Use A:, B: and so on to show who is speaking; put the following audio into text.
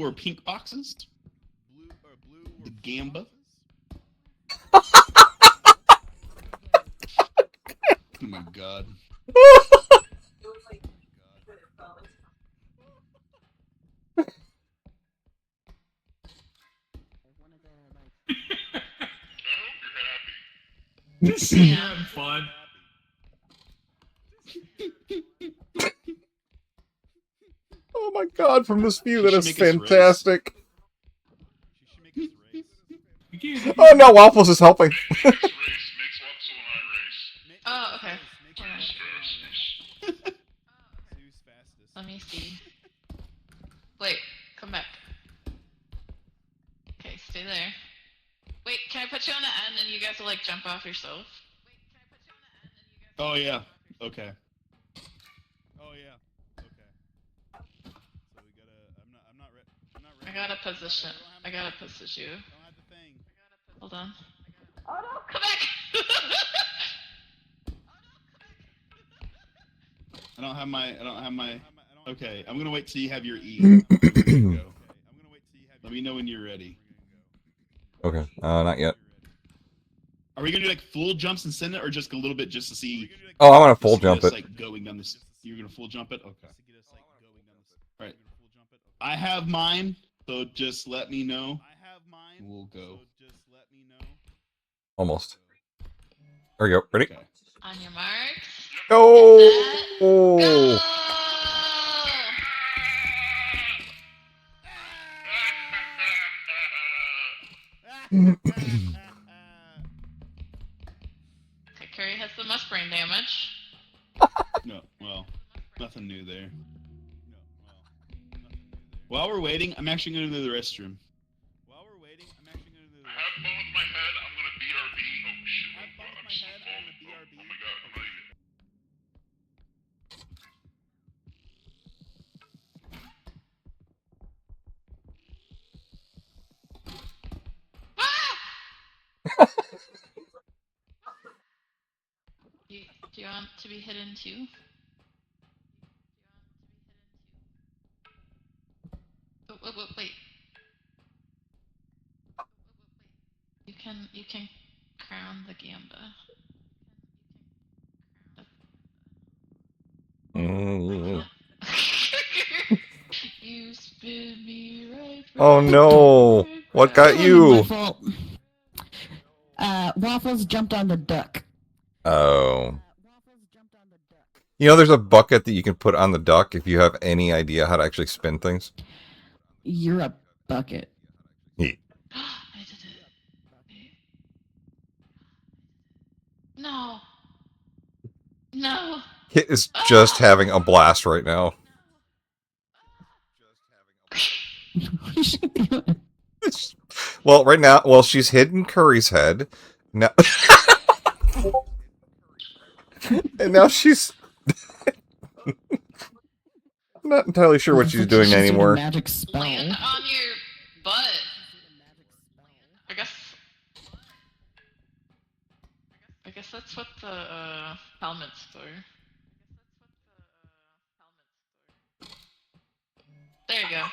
A: or pink boxes. The Gamba. Oh my god.
B: You're having fun.
C: Oh my god, from this view, that
A: She
C: is
A: should make us
C: fantastic.
B: Oh
C: Oh no, Waffles is helping.
D: Oh, okay. Let me see. Wait, come back. Okay, stay there. Wait, can I put you on the end and you guys will like jump off yourself?
A: Oh yeah. Okay.
E: Oh yeah. Okay. So we gotta. I'm not ready.
D: I gotta position. I gotta position you.
E: Don't have the thing.
D: Hold on. Oh no, come back!
A: I don't have my. Okay, I'm gonna wait till you have your E. Go. Let me know when you're ready.
C: Okay, not yet.
A: Are we gonna do like full jumps and send it, or just a little bit just to see?
C: Oh, I want to full
A: just to get
C: jump
A: us,
C: it.
A: Like going down this. You're gonna full jump it. Okay. Right. I have mine, so just let me know. We'll go.
C: Almost. There we go. Ready?
A: Okay.
D: On your marks.
C: Oh!
D: Go! Okay, Curry has the most brain damage.
A: No, well, nothing new there. While we're waiting, I'm actually gonna go to the restroom.
E: While we're waiting, I'm actually gonna do this.
F: Have fun with my head. I'm gonna BRB. Oh shit!
E: Have fun with my head. I'm gonna BRB.
F: Oh my god! I'm not even.
D: Do you want to be hidden too? Oh, wait. You can crown the Gamba. You spin me right.
C: Oh no! What got
G: My
C: you?
G: fault. Waffles jumped on the duck.
C: Oh. You know, there's a bucket that you can put on the duck if you have any idea how to actually spin things.
G: You're a bucket.
C: Yeah.
D: I did it. No. No.
C: Hit is just having a blast right now.
G: What is she doing?
C: Well, right now, well, she's hidden Curry's head. Now, and now she's not entirely sure what she's doing
G: She's doing a
C: anymore.
G: magic spell.
D: Land on your butt. I guess that's what the helmet's for. There you go.